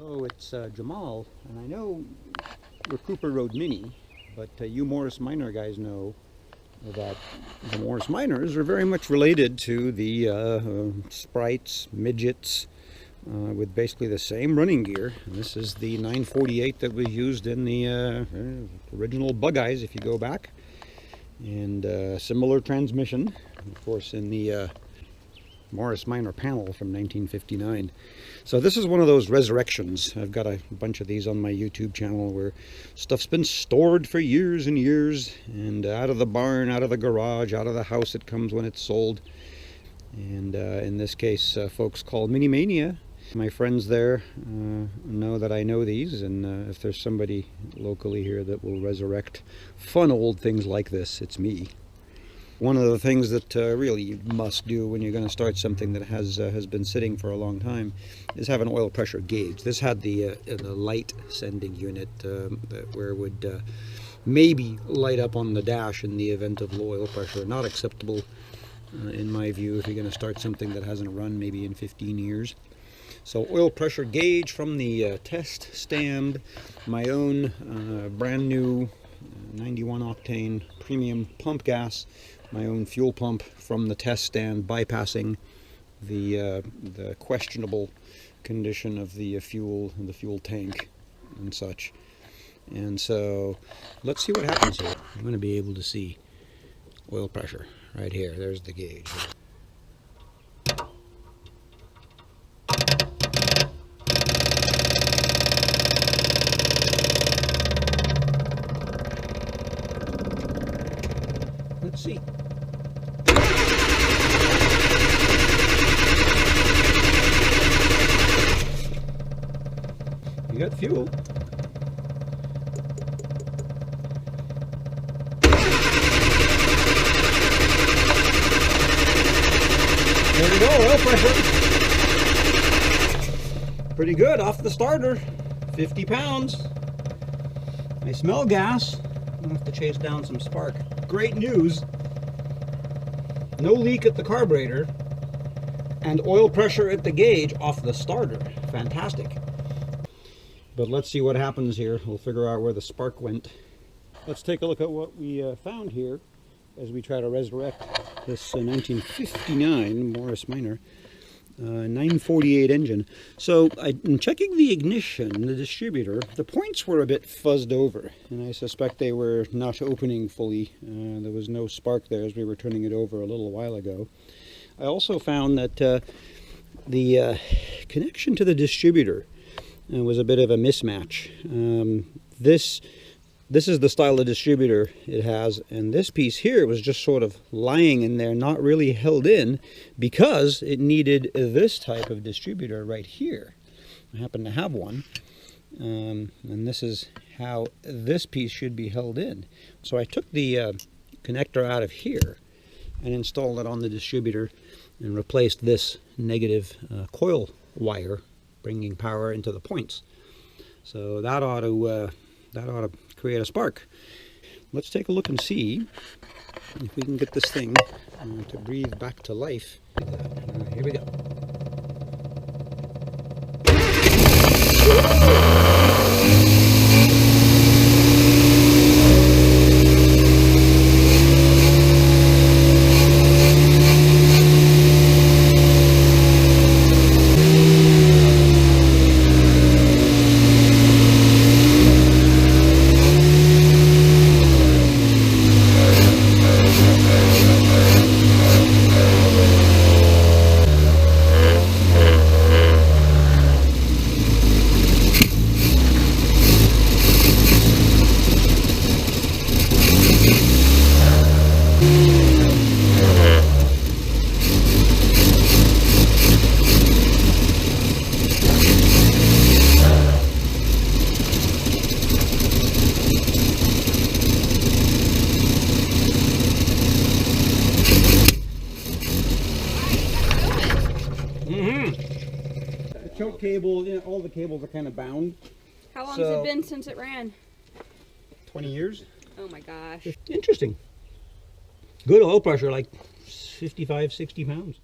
So it's Jemal, and I know we're Cooper Road Mini, but you Morris Minor guys know that the Morris Minors are very much related to the Sprites, Midgets, with basically the same running gear. And this is the 948 that was used in the original Bug Eyes, if you go back, and similar transmission, of course, in the Morris Minor panel from 1959. So this is one of those resurrections. I've got a bunch of these on my YouTube channel where stuff's been stored for years and years, and out of the barn, out of the garage, out of the house it comes when it's sold. And in this case, folks call Mini Mania. My friends there know that I know these, and if there's somebody locally here that will resurrect fun old things like this, it's me. One of the things that really you must do when you're going to start something that has been sitting for a long time is have an oil pressure gauge. This had the light sending unit where it would maybe light up on the dash in the event of low oil pressure. Not acceptable in my view if you're going to start something that hasn't run maybe in 15 years. So oil pressure gauge from the test stand, my own brand new 91 octane premium pump gas, my own fuel pump from the test stand, bypassing the questionable condition of the fuel and the fuel tank and such. And so let's see what happens here. I'm going to be able to see oil pressure right here. There's the gauge. Let's see. You got fuel. There we go, oil pressure. Pretty good off the starter. 50 pounds. I smell gas. I'll have to chase down some spark. Great news. No leak at the carburetor, and oil pressure at the gauge off the starter. Fantastic. But let's see what happens here. We'll figure out where the spark went. Let's take a look at what we found here as we try to resurrect this 1959 Morris Minor 948 engine. So in checking the ignition, the distributor, the points were a bit fuzzed over, and I suspect they were not opening fully. There was no spark there as we were turning it over a little while ago. I also found that the connection to the distributor was a bit of a mismatch. This is the style of distributor it has, and this piece here was just sort of lying in there, not really held in, because it needed this type of distributor right here. I happen to have one, and this is how this piece should be held in. So I took the connector out of here and installed it on the distributor and replaced this negative coil wire, bringing power into the points. So that ought to create a spark. Let's take a look and see if we can get this thing to breathe back to life. Here we go. Choke cable, you know, all the cables are kind of bound. How long has it been since it ran? 20 years. Oh my gosh. Interesting. Good oil pressure, like 55, 60 pounds.